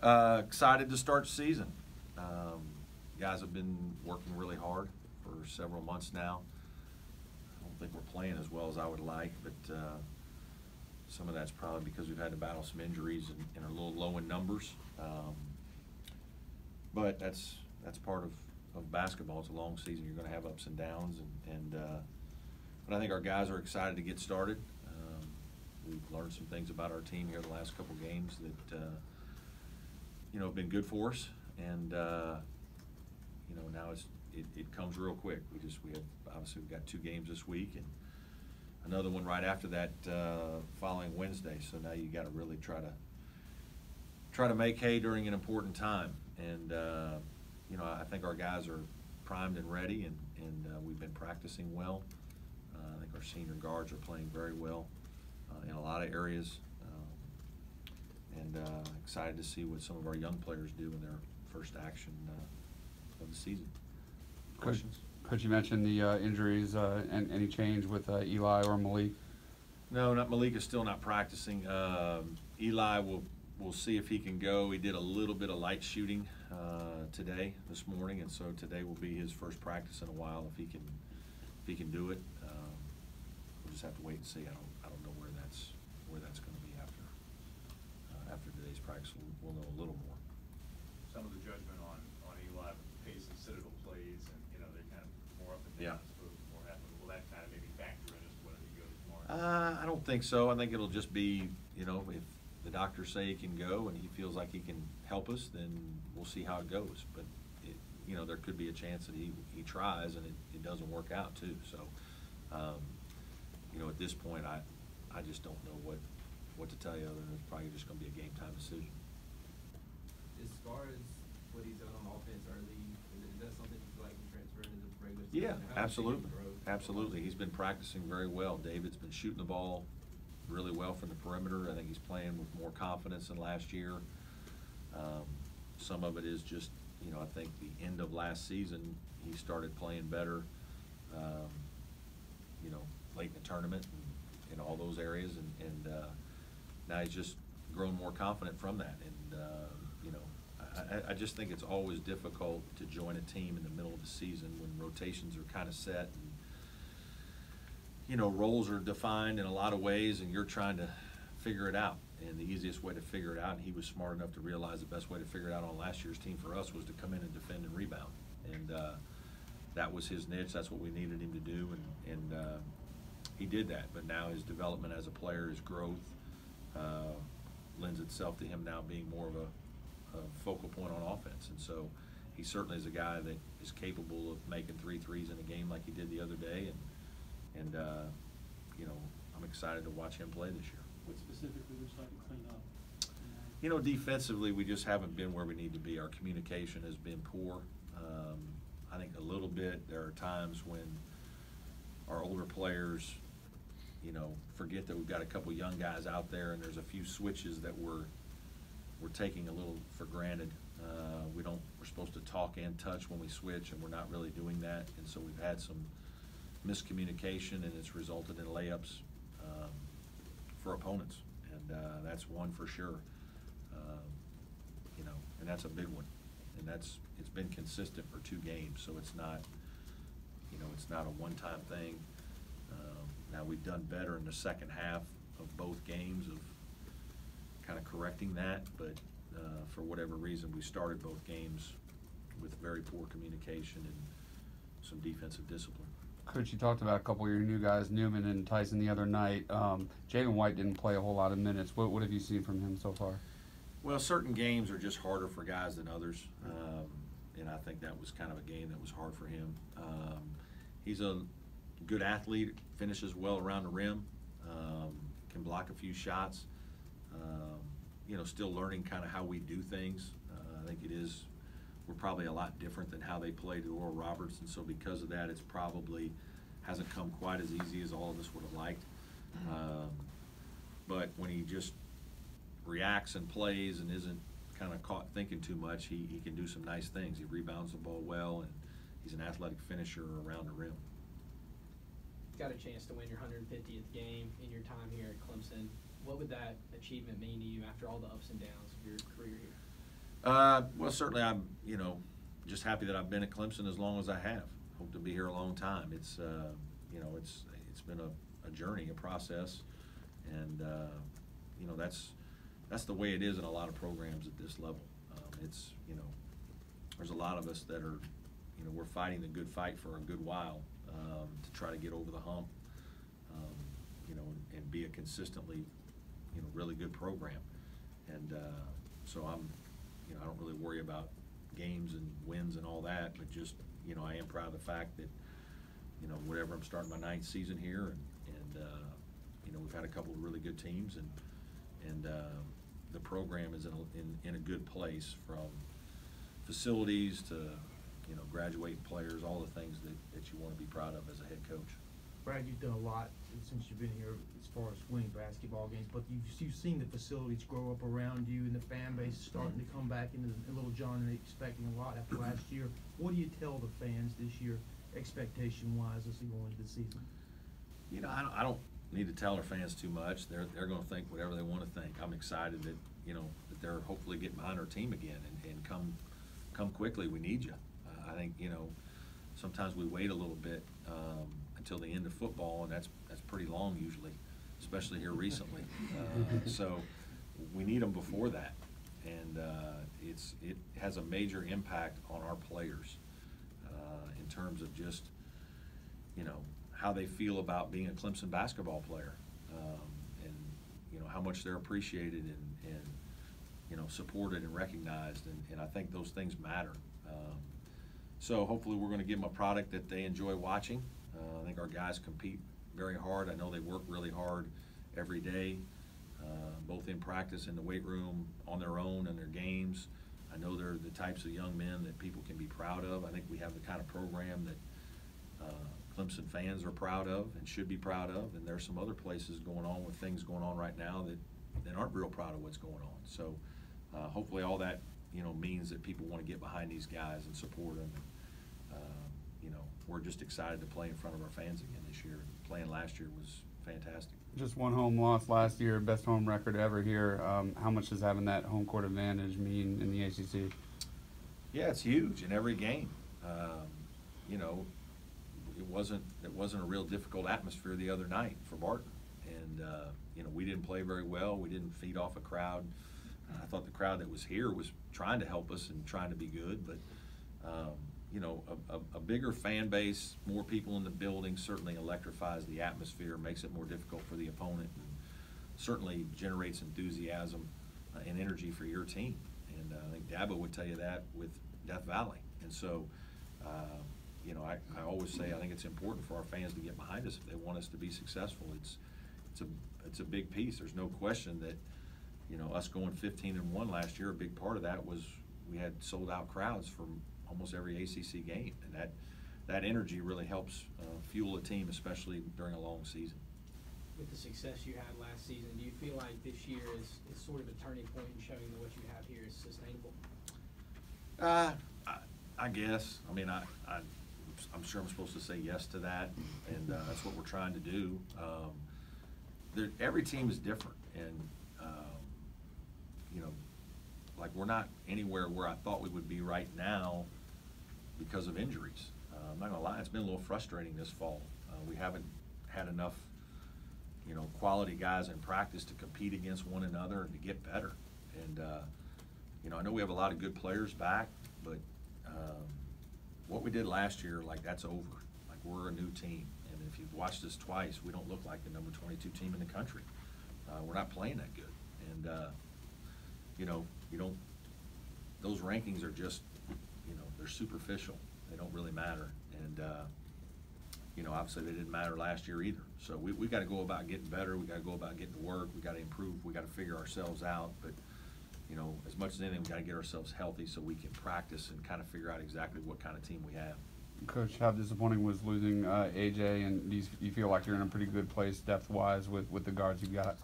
Excited to start the season. Guys have been working really hard for several months now. I don't think we're playing as well as I would like, but some of that's probably because we've had to battle some injuries and are a little low in numbers. But that's part of basketball. It's a long season. You're going to have ups and downs, but I think our guys are excited to get started. We've learned some things about our team here the last couple games that have been good for us, and now it comes real quick. We've got 2 games this week and another one right after that following Wednesday. So now you got to really try to make hay during an important time, and I think our guys are primed and ready, and we've been practicing well. I think our senior guards are playing very well in a lot of areas, and excited to see what some of our young players do in their first action of the season. Questions? Coach, you mentioned the injuries and any change with Eli or Malik? No, Malik is still not practicing. Eli we'll see if he can go. He did a little bit of light shooting this morning, and so today will be his first practice in a while. If he can do it, we'll just have to wait and see. I don't know where that's going to be after today's practice. We'll know a little more. Some of the judgment on Eli, pace and citadel plays, and they're kind of more up and down. Yeah. More happen. Will that kind of maybe factor in as to whether he goes tomorrow? I don't think so. I think it'll just be, if the doctors say he can go and he feels like he can help us, then we'll see how it goes. But there could be a chance that he tries and it doesn't work out too. So, at this point, I just don't know what to tell you other than it's probably just going to be a game time decision. As far as what he's done on offense early, is that something you feel like can transfer into the regular Yeah, season? absolutely. He's been practicing very well. David's been shooting the ball really well from the perimeter. I think he's playing with more confidence than last year. Some of it is just, I think the end of last season, he started playing better, late in the tournament and in all those areas, and now he's just grown more confident from that. And I just think it's always difficult to join a team in the middle of the season when rotations are kind of set and roles are defined in a lot of ways, and you're trying to figure it out. And the easiest way to figure it out, and he was smart enough to realize the best way to figure it out on last year's team for us was to come in and defend and rebound. And that was his niche. That's what we needed him to do, and he did that. But now his development as a player, his growth, lends itself to him now being more of a focal point on offense. And so he certainly is a guy that is capable of making 3 threes in a game like he did the other day, and I'm excited to watch him play this year. What specifically would you like to clean up? Defensively, we just haven't been where we need to be. Our communication has been poor. I think a little bit. There are times when our older players, forget that we've got a couple young guys out there, and there's a few switches that we're taking a little for granted. We're supposed to talk and touch when we switch, and we're not really doing that. And so we've had some miscommunication, and it's resulted in layups for opponents, and that's one for sure. And that's a big one, and it's been consistent for 2 games, so it's not a one-time thing. Now we've done better in the second half of both games of kind of correcting that, but for whatever reason we started both games with very poor communication and some defensive discipline. Coach, you talked about a couple of your new guys, Newman and Tyson, the other night. Jaden White didn't play a whole lot of minutes. What have you seen from him so far? Well, certain games are just harder for guys than others, and I think that was kind of a game that was hard for him. He's a good athlete, finishes well around the rim, can block a few shots. Still learning kind of how we do things. I think we're probably a lot different than how they played at Oral Roberts, and so because of that, it's probably hasn't come quite as easy as all of us would have liked. But when he just reacts and plays and isn't kind of caught thinking too much, he can do some nice things. He rebounds the ball well, and he's an athletic finisher around the rim. Got a chance to win your 150th game in your time here at Clemson. What would that achievement mean to you after all the ups and downs of your career here? Well, certainly I'm, just happy that I've been at Clemson as long as I have. Hope to be here a long time. It's, it's been a journey, a process, and that's the way it is in a lot of programs at this level. It's, there's a lot of us that are, we're fighting the good fight for a good while to try to get over the hump, and be a consistently, really good program. And so I don't really worry about games and wins and all that, but just, I am proud of the fact that, whatever, I'm starting my 9th season here, and we've had a couple of really good teams, and the program is in a good place, from facilities to, graduating players, all the things that you want to be proud of as a head coach. Brad, you've done a lot since you've been here as far as winning basketball games, but you've seen the facilities grow up around you and the fan base starting to come back into Little John, and they expecting a lot after last year. What do you tell the fans this year, expectation-wise, as they go into the season? I don't need to tell our fans too much. They're going to think whatever they want to think. I'm excited that, that they're hopefully getting behind our team again and come quickly. We need you. I think, sometimes we wait a little bit until the end of football, and that's pretty long usually, especially here recently. So we need them before that, and it has a major impact on our players in terms of just, how they feel about being a Clemson basketball player, and how much they're appreciated and supported and recognized, and I think those things matter. So hopefully we're going to give them a product that they enjoy watching. I think our guys compete very hard. I know they work really hard every day, both in practice, in the weight room, on their own, and their games. I know they're the types of young men that people can be proud of. I think we have the kind of program that Clemson fans are proud of and should be proud of, and there's some other places going on with things going on right now that aren't real proud of what's going on. So hopefully all that means that people want to get behind these guys and support them. We're just excited to play in front of our fans again this year. Playing last year was fantastic. Just one home loss last year, best home record ever here. How much does having that home court advantage mean in the ACC? Yeah, it's huge in every game. It wasn't a real difficult atmosphere the other night for Barton, and we didn't play very well. We didn't feed off a crowd. I thought the crowd that was here was trying to help us and trying to be good, but a bigger fan base, more people in the building certainly electrifies the atmosphere, makes it more difficult for the opponent, and certainly generates enthusiasm and energy for your team. And I think Dabo would tell you that with Death Valley. And so, I always say I think it's important for our fans to get behind us if they want us to be successful. It's a big piece. There's no question that us going 15-1 last year, a big part of that was we had sold-out crowds for almost every ACC game, and that energy really helps fuel a team, especially during a long season. With the success you had last season, do you feel like this year is sort of a turning point in showing that what you have here is sustainable? I guess. I mean, I'm sure I'm supposed to say yes to that, and that's what we're trying to do. Every team is different, and like we're not anywhere where I thought we would be right now because of injuries. I'm not gonna lie, it's been a little frustrating this fall. We haven't had enough, quality guys in practice to compete against one another and to get better. And I know we have a lot of good players back, but what we did last year, like, that's over. Like, we're a new team, and if you've watched us twice, we don't look like the number 22 team in the country. We're not playing that good, and you don't. Those rankings are just, they're superficial. They don't really matter, and obviously they didn't matter last year either. So we got to go about getting better. We got to go about getting to work. We got to improve. We got to figure ourselves out. But as much as anything, we got to get ourselves healthy so we can practice and kind of figure out exactly what kind of team we have. Coach, how disappointing was losing AJ, and do you feel like you're in a pretty good place depth-wise with the guards you got?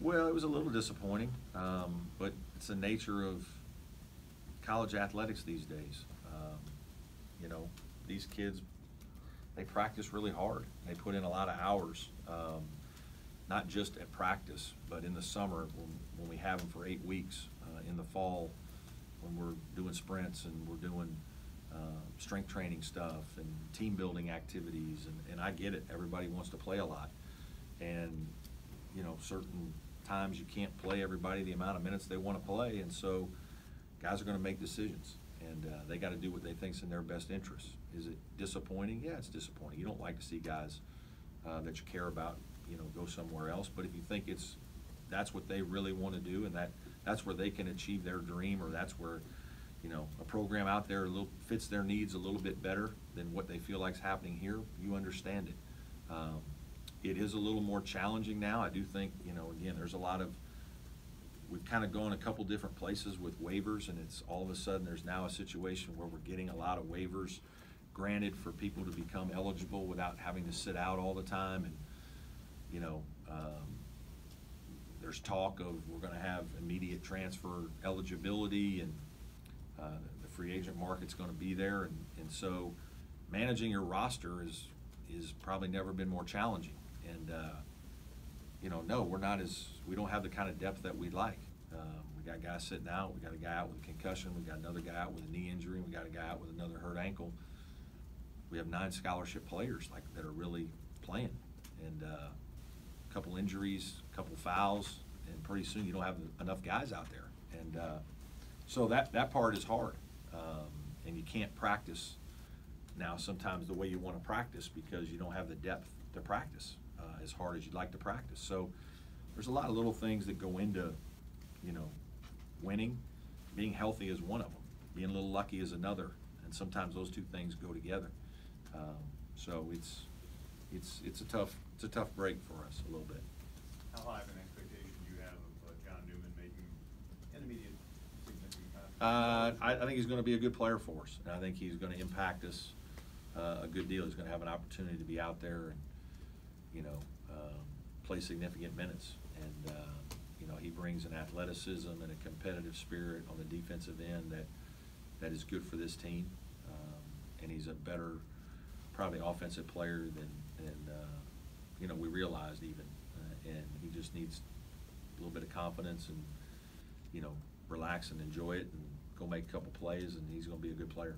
Well, it was a little disappointing, but it's the nature of college athletics these days. These kids, they practice really hard. They put in a lot of hours, not just at practice, but in the summer when we have them for 8 weeks. In the fall, when we're doing sprints and we're doing strength training stuff and team building activities, and I get it, everybody wants to play a lot, and you know, certain times you can't play everybody the amount of minutes they want to play, and so guys are going to make decisions, and they got to do what they think's in their best interest. Is it disappointing? Yeah, it's disappointing. You don't like to see guys that you care about, you know, go somewhere else, but if you think that's what they really want to do, and that's where they can achieve their dream, or that's where, you know, a program out there fits their needs a little bit better than what they feel like's happening here, you understand it. It is a little more challenging now. I do think, you know, again, there's a lot of, we've kind of gone a couple different places with waivers, and it's all of a sudden there's now a situation where we're getting a lot of waivers granted for people to become eligible without having to sit out all the time. And, you know, there's talk of we're going to have immediate transfer eligibility, and the free agent market's going to be there, and so managing your roster is probably never been more challenging. And you know, no, we don't have the kind of depth that we'd like. We got guys sitting out. We got a guy out with a concussion. We got another guy out with a knee injury. We got a guy out with another hurt ankle. We have 9 scholarship players that are really playing, and a couple injuries, a couple fouls, and pretty soon you don't have enough guys out there. And so that part is hard, and you can't practice now sometimes the way you want to practice because you don't have the depth to practice as hard as you'd like to practice. So there's a lot of little things that go into, you know, winning. Being healthy is one of them. Being a little lucky is another, and sometimes those two things go together. So it's a tough break for us a little bit. How high of an expectation do you have of John Newman making intermediate significant contributions? I think he's going to be a good player for us, and I think he's going to impact us a good deal. He's going to have an opportunity to be out there and, you know, play significant minutes. And you know, he brings an athleticism and a competitive spirit on the defensive end that is good for this team. And he's a better, probably offensive player than you know, we realized even. And he just needs a little bit of confidence and, you know, relax and enjoy it and go make a couple plays, and he's going to be a good player.